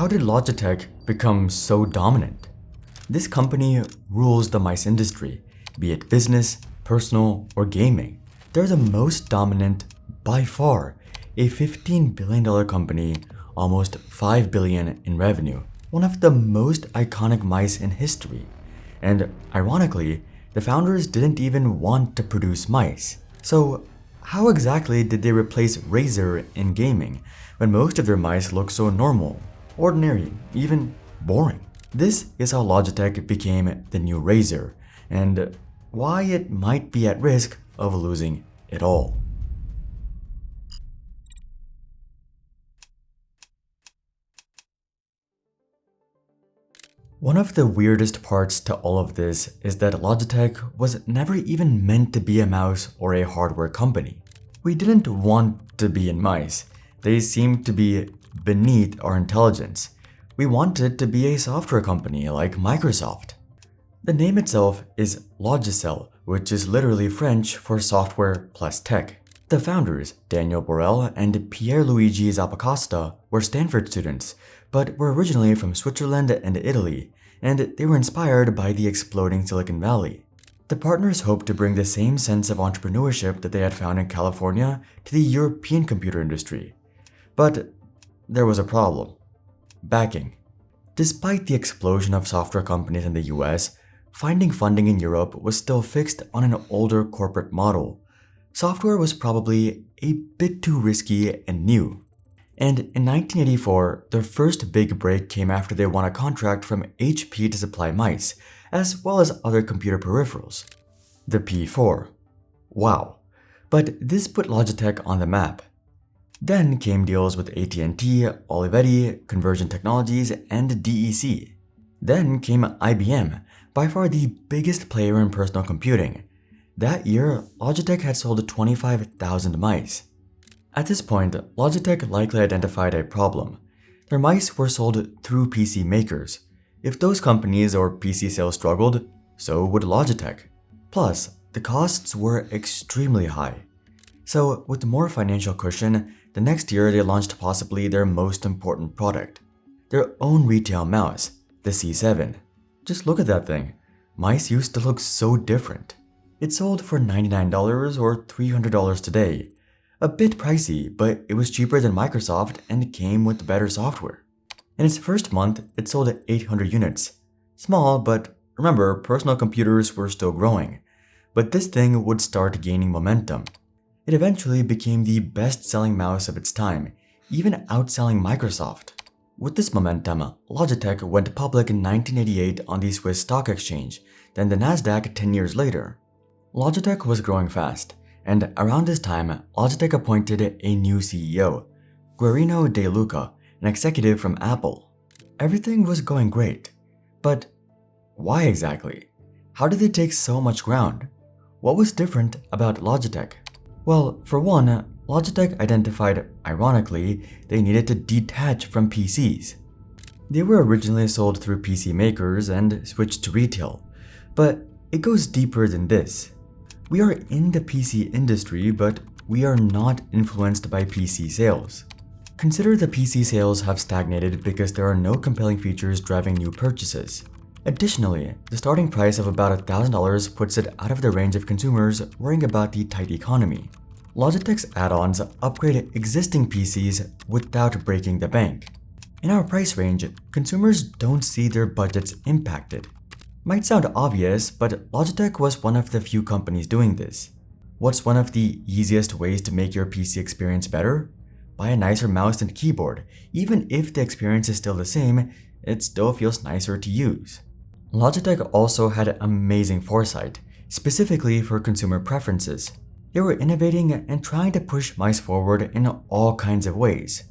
How did Logitech become so dominant? This company rules the mice industry, be it business, personal, or gaming. They're the most dominant by far, a $15 billion company, almost $5 billion in revenue, one of the most iconic mice in history. And ironically, the founders didn't even want to produce mice. So how exactly did they replace Razer in gaming when most of their mice look so normal, ordinary, even boring? This is how Logitech became the new Razer, and why it might be at risk of losing it all. One of the weirdest parts to all of this is that Logitech was never even meant to be a mouse or a hardware company. We didn't want to be in mice. They seemed to be beneath our intelligence. We wanted to be a software company like Microsoft. The name itself is Logicel, which is literally French for software plus tech. The founders, Daniel Borel and Pierluigi Zappacosta, were Stanford students, but were originally from Switzerland and Italy, and they were inspired by the exploding Silicon Valley. The partners hoped to bring the same sense of entrepreneurship that they had found in California to the European computer industry. But there was a problem. Backing. Despite the explosion of software companies in the US, finding funding in Europe was still fixed on an older corporate model. Software was probably a bit too risky and new. And in 1984, their first big break came after they won a contract from HP to supply mice, as well as other computer peripherals. The P4. Wow. But this put Logitech on the map. Then came deals with AT&T, Olivetti, Conversion Technologies, and DEC. Then came IBM, by far the biggest player in personal computing. That year, Logitech had sold 25,000 mice. At this point, Logitech likely identified a problem. Their mice were sold through PC makers. If those companies or PC sales struggled, so would Logitech. Plus, the costs were extremely high. So, with more financial cushion, the next year they launched possibly their most important product, their own retail mouse, the C7. Just look at that thing. Mice used to look so different. It sold for $99 or $300 today. A bit pricey, but it was cheaper than Microsoft and came with better software. In its first month, it sold 800 units. Small, but remember, personal computers were still growing. But this thing would start gaining momentum. It eventually became the best-selling mouse of its time, even outselling Microsoft. With this momentum, Logitech went public in 1988 on the Swiss Stock Exchange, then the Nasdaq 10 years later. Logitech was growing fast, and around this time, Logitech appointed a new CEO, Guerino De Luca, an executive from Apple. Everything was going great, but why exactly? How did they take so much ground? What was different about Logitech? Well, for one, Logitech identified, ironically, they needed to detach from PCs. They were originally sold through PC makers and switched to retail, but it goes deeper than this. We are in the PC industry, but we are not influenced by PC sales. Consider the PC sales have stagnated because there are no compelling features driving new purchases. Additionally, the starting price of about $1,000 puts it out of the range of consumers worrying about the tight economy. Logitech's add-ons upgrade existing PCs without breaking the bank. In our price range, consumers don't see their budgets impacted. Might sound obvious, but Logitech was one of the few companies doing this. What's one of the easiest ways to make your PC experience better? Buy a nicer mouse and keyboard. Even if the experience is still the same, it still feels nicer to use. Logitech also had amazing foresight, specifically for consumer preferences. They were innovating and trying to push mice forward in all kinds of ways.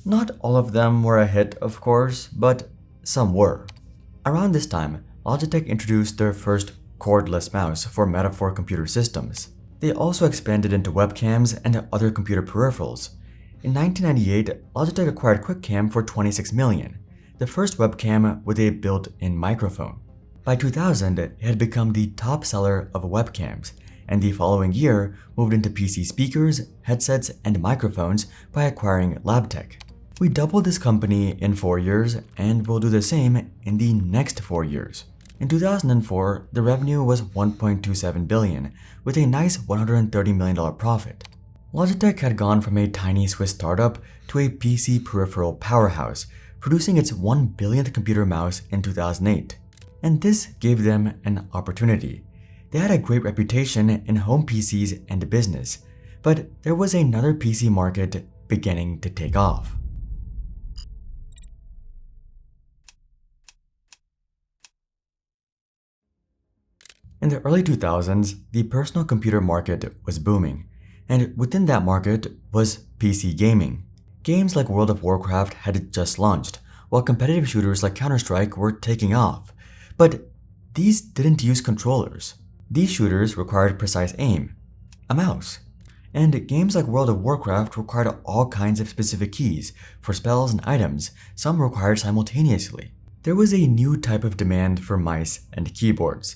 Not all of them were a hit, of course, but some were. Around this time, Logitech introduced their first cordless mouse for metaphor computer systems. They also expanded into webcams and other computer peripherals. In 1998, Logitech acquired QuickCam for $26 million, the first webcam with a built-in microphone. By 2000, it had become the top seller of webcams, and the following year moved into PC speakers, headsets, and microphones by acquiring LabTech. We doubled this company in 4 years and will do the same in the next 4 years. In 2004, the revenue was $1.27 billion, with a nice $130 million profit. Logitech had gone from a tiny Swiss startup to a PC peripheral powerhouse, producing its 1 billionth computer mouse in 2008. And this gave them an opportunity. They had a great reputation in home PCs and business, but there was another PC market beginning to take off. In the early 2000s, the personal computer market was booming, and within that market was PC gaming. Games like World of Warcraft had just launched, while competitive shooters like Counter-Strike were taking off. But these didn't use controllers. These shooters required precise aim, a mouse. And games like World of Warcraft required all kinds of specific keys for spells and items, some required simultaneously. There was a new type of demand for mice and keyboards.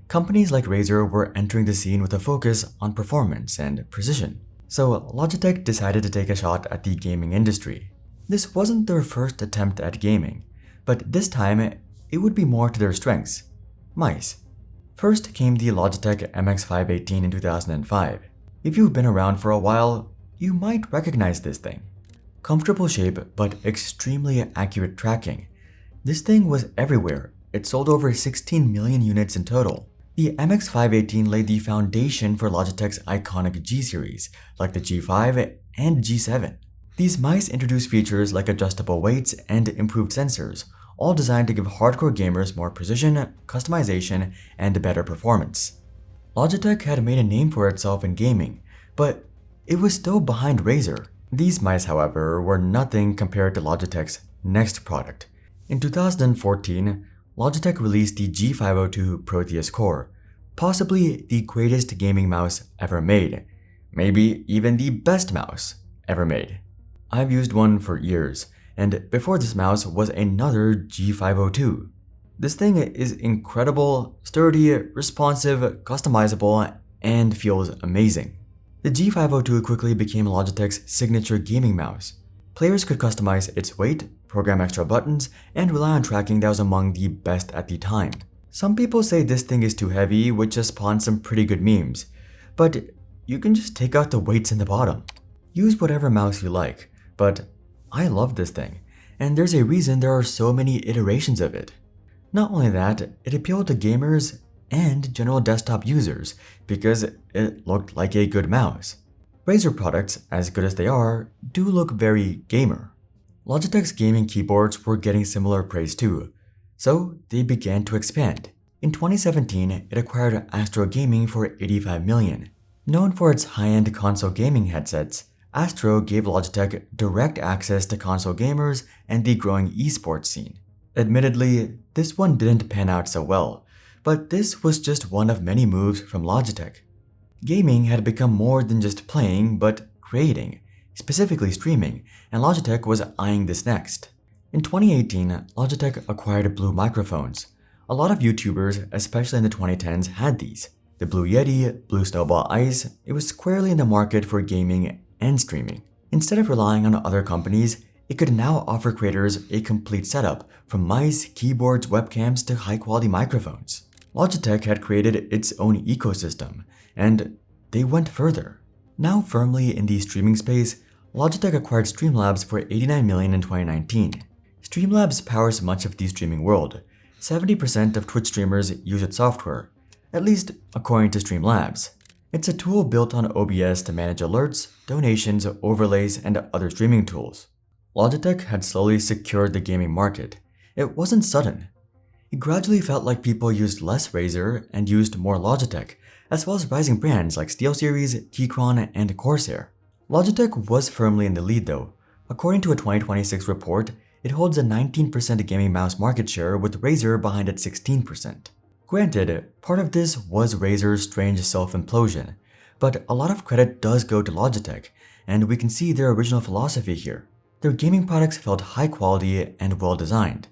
Companies like Razer were entering the scene with a focus on performance and precision. So Logitech decided to take a shot at the gaming industry. This wasn't their first attempt at gaming, but this time it would be more to their strengths: mice. First came the Logitech MX518 in 2005. If you've been around for a while, you might recognize this thing. Comfortable shape, but extremely accurate tracking. This thing was everywhere. It sold over 16 million units in total. The MX518 laid the foundation for Logitech's iconic G series, like the G5 and G7. These mice introduced features like adjustable weights and improved sensors, all designed to give hardcore gamers more precision, customization, and better performance. Logitech had made a name for itself in gaming, but it was still behind Razer. These mice, however, were nothing compared to Logitech's next product. In 2014, Logitech released the G502 Proteus Core, possibly the greatest gaming mouse ever made, maybe even the best mouse ever made. I've used one for years, and before this mouse was another G502. This thing is incredible, sturdy, responsive, customizable, and feels amazing. The G502 quickly became Logitech's signature gaming mouse. Players could customize its weight, program extra buttons, and rely on tracking that was among the best at the time. Some people say this thing is too heavy, which has spawned some pretty good memes, but you can just take out the weights in the bottom. Use whatever mouse you like, but I love this thing, and there's a reason there are so many iterations of it. Not only that, it appealed to gamers and general desktop users because it looked like a good mouse. Razer products, as good as they are, do look very gamer. Logitech's gaming keyboards were getting similar praise too, so they began to expand. In 2017, it acquired Astro Gaming for $85 million. Known for its high-end console gaming headsets, Astro gave Logitech direct access to console gamers and the growing esports scene. Admittedly, this one didn't pan out so well, but this was just one of many moves from Logitech. Gaming had become more than just playing, but creating, specifically streaming, and Logitech was eyeing this next. In 2018, Logitech acquired Blue microphones. A lot of YouTubers, especially in the 2010s, had these. The Blue Yeti, Blue Snowball Ice, it was squarely in the market for gaming and streaming. Instead of relying on other companies, it could now offer creators a complete setup, from mice, keyboards, webcams, to high-quality microphones. Logitech had created its own ecosystem, and they went further. Now firmly in the streaming space, Logitech acquired Streamlabs for $89 million in 2019. Streamlabs powers much of the streaming world. 70% of Twitch streamers use its software, at least according to Streamlabs. It's a tool built on OBS to manage alerts, donations, overlays, and other streaming tools. Logitech had slowly secured the gaming market. It wasn't sudden. It gradually felt like people used less Razer and used more Logitech, as well as rising brands like SteelSeries, Keychron, and Corsair. Logitech was firmly in the lead though. According to a 2026 report, it holds a 19% gaming mouse market share with Razer behind at 16%. Granted, part of this was Razer's strange self-implosion, but a lot of credit does go to Logitech, and we can see their original philosophy here. Their gaming products felt high quality and well designed.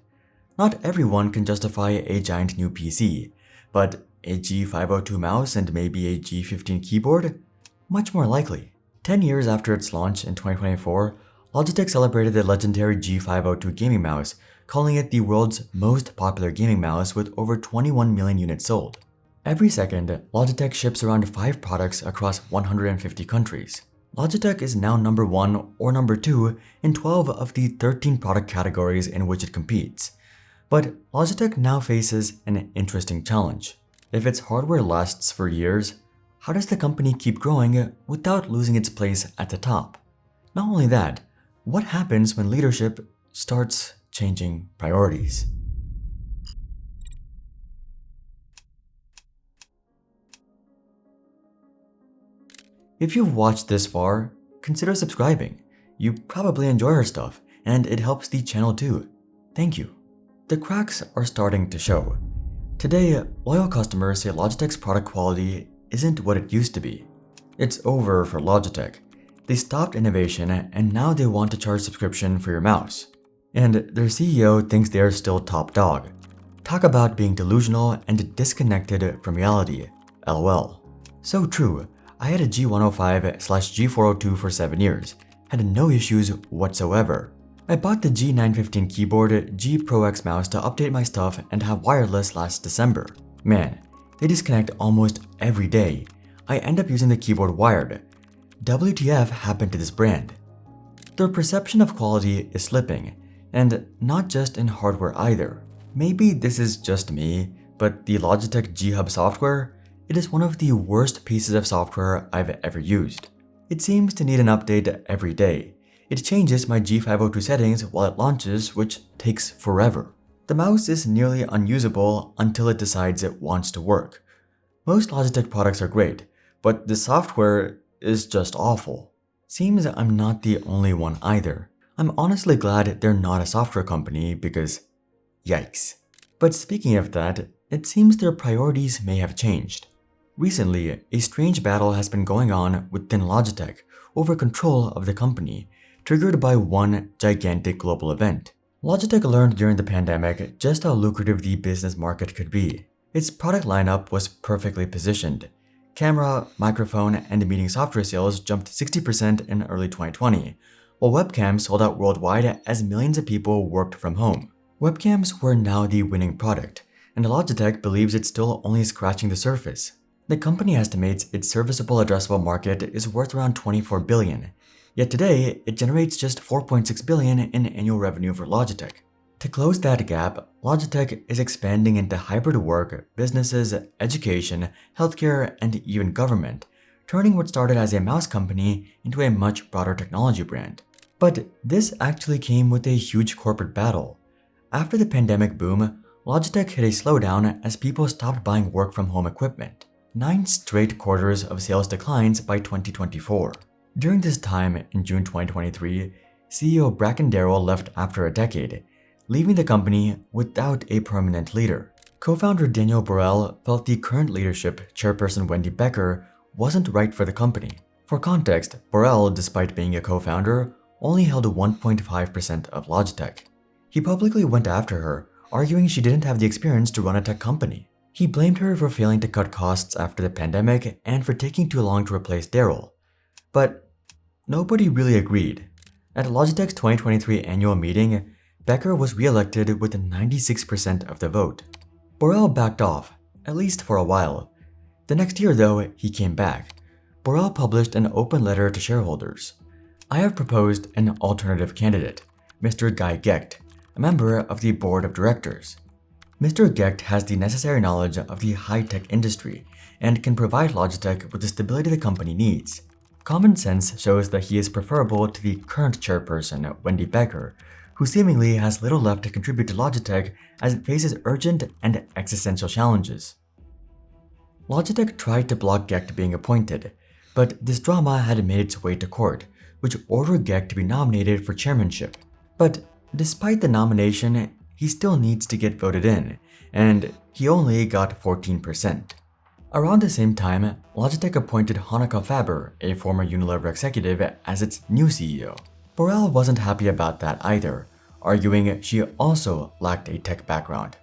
Not everyone can justify a giant new PC, but a G502 mouse and maybe a G15 keyboard? Much more likely. 10 years after its launch in 2024, Logitech celebrated the legendary G502 gaming mouse, calling it the world's most popular gaming mouse with over 21 million units sold. Every second, Logitech ships around 5 products across 150 countries. Logitech is now number 1 or number 2 in 12 of the 13 product categories in which it competes. But Logitech now faces an interesting challenge. If its hardware lasts for years, how does the company keep growing without losing its place at the top? Not only that, what happens when leadership starts changing priorities? If you've watched this far, consider subscribing. You probably enjoy our stuff, and it helps the channel too. Thank you. The cracks are starting to show. Today, loyal customers say Logitech's product quality isn't what it used to be. It's over for Logitech. They stopped innovation and now they want to charge subscription for your mouse. And their CEO thinks they are still top dog. Talk about being delusional and disconnected from reality. LOL. So true. I had a G105/G402 for 7 years, had no issues whatsoever. I bought the G915 keyboard, G Pro X mouse to update my stuff and have wireless last December. Man, they disconnect almost every day. I end up using the keyboard wired. WTF happened to this brand? Their perception of quality is slipping, and not just in hardware either. Maybe this is just me, but the Logitech G Hub software, it is one of the worst pieces of software I've ever used. It seems to need an update every day. It changes my G502 settings while it launches, which takes forever. The mouse is nearly unusable until it decides it wants to work. Most Logitech products are great, but the software is just awful. Seems I'm not the only one either. I'm honestly glad they're not a software company because yikes. But speaking of that, it seems their priorities may have changed. Recently, a strange battle has been going on within Logitech over control of the company, triggered by one gigantic global event. Logitech learned during the pandemic just how lucrative the business market could be. Its product lineup was perfectly positioned. Camera, microphone, and meeting software sales jumped 60% in early 2020, while webcams sold out worldwide as millions of people worked from home. Webcams were now the winning product, and Logitech believes it's still only scratching the surface. The company estimates its serviceable addressable market is worth around $24 billion, yet today it generates just $4.6 billion in annual revenue for Logitech. To close that gap, Logitech is expanding into hybrid work, businesses, education, healthcare, and even government, turning what started as a mouse company into a much broader technology brand. But this actually came with a huge corporate battle. After the pandemic boom, Logitech hit a slowdown as people stopped buying work-from-home equipment. 9 straight quarters of sales declines by 2024. During this time, in June 2023, CEO Bracken Darrell left after a decade, leaving the company without a permanent leader. Co-founder Daniel Borrell felt the current leadership, chairperson Wendy Becker, wasn't right for the company. For context, Borrell, despite being a co-founder, only held 1.5% of Logitech. He publicly went after her, arguing she didn't have the experience to run a tech company. He blamed her for failing to cut costs after the pandemic and for taking too long to replace Darrell. But nobody really agreed. At Logitech's 2023 annual meeting, Becker was re-elected with 96% of the vote. Borrell backed off, at least for a while. The next year, though, he came back. Borrell published an open letter to shareholders. I have proposed an alternative candidate, Mr. Guy Gecht, a member of the board of directors. Mr. Gecht has the necessary knowledge of the high-tech industry and can provide Logitech with the stability the company needs. Common sense shows that he is preferable to the current chairperson, Wendy Becker, who seemingly has little left to contribute to Logitech as it faces urgent and existential challenges. Logitech tried to block Gecht being appointed, but this drama had made its way to court, which ordered Gecht to be nominated for chairmanship. But despite the nomination, he still needs to get voted in, and he only got 14%. Around the same time, Logitech appointed Hanneke Faber, a former Unilever executive, as its new CEO. Borrell wasn't happy about that either, arguing she also lacked a tech background.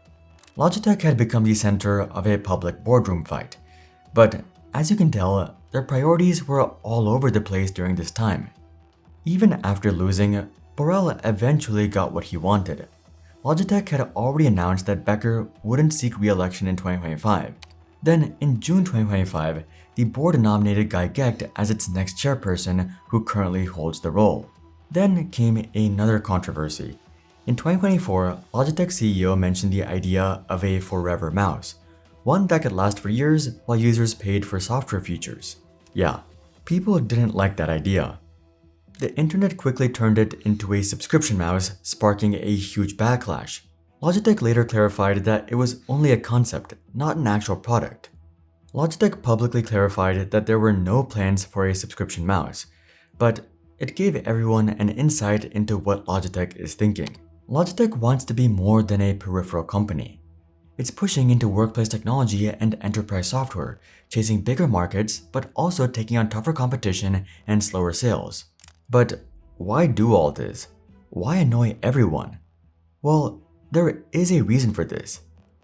Logitech had become the center of a public boardroom fight, but as you can tell, their priorities were all over the place during this time. Even after losing, Borrell eventually got what he wanted. Logitech had already announced that Becker wouldn't seek re-election in 2025. Then, in June 2025, the board nominated Guy Gecht as its next chairperson, who currently holds the role. Then came another controversy. In 2024, Logitech CEO mentioned the idea of a forever mouse, one that could last for years while users paid for software features. Yeah, people didn't like that idea. The internet quickly turned it into a subscription mouse, sparking a huge backlash. Logitech later clarified that it was only a concept, not an actual product. Logitech publicly clarified that there were no plans for a subscription mouse, but it gave everyone an insight into what Logitech is thinking. Logitech wants to be more than a peripheral company. It's pushing into workplace technology and enterprise software, chasing bigger markets, but also taking on tougher competition and slower sales. But why do all this? Why annoy everyone? Well, there is a reason for this.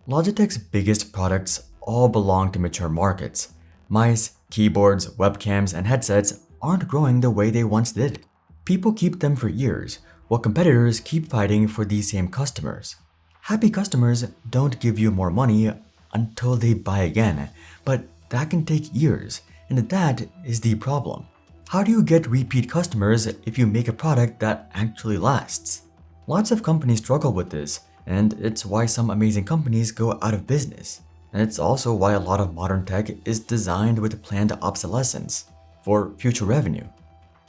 Logitech's biggest products all belong to mature markets. Mice, keyboards, webcams, and headsets aren't growing the way they once did. People keep them for years, while competitors keep fighting for these same customers. Happy customers don't give you more money until they buy again, but that can take years, and that is the problem. How do you get repeat customers if you make a product that actually lasts? Lots of companies struggle with this, and it's why some amazing companies go out of business. And it's also why a lot of modern tech is designed with planned obsolescence for future revenue.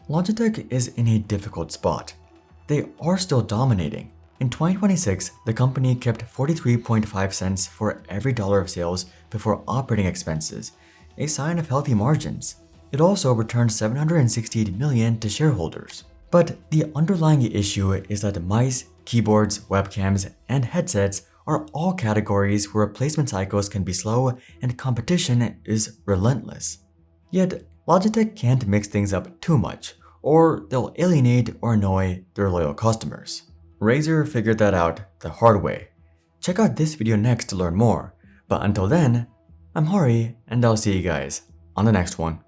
Logitech is in a difficult spot. They are still dominating. In 2026, the company kept 43.5 cents for every dollar of sales before operating expenses, a sign of healthy margins. It also returned $768 million to shareholders. But the underlying issue is that mice, keyboards, webcams, and headsets are all categories where replacement cycles can be slow and competition is relentless. Yet, Logitech can't mix things up too much, or they'll alienate or annoy their loyal customers. Razer figured that out the hard way. Check out this video next to learn more, but until then, I'm Hari, and I'll see you guys on the next one.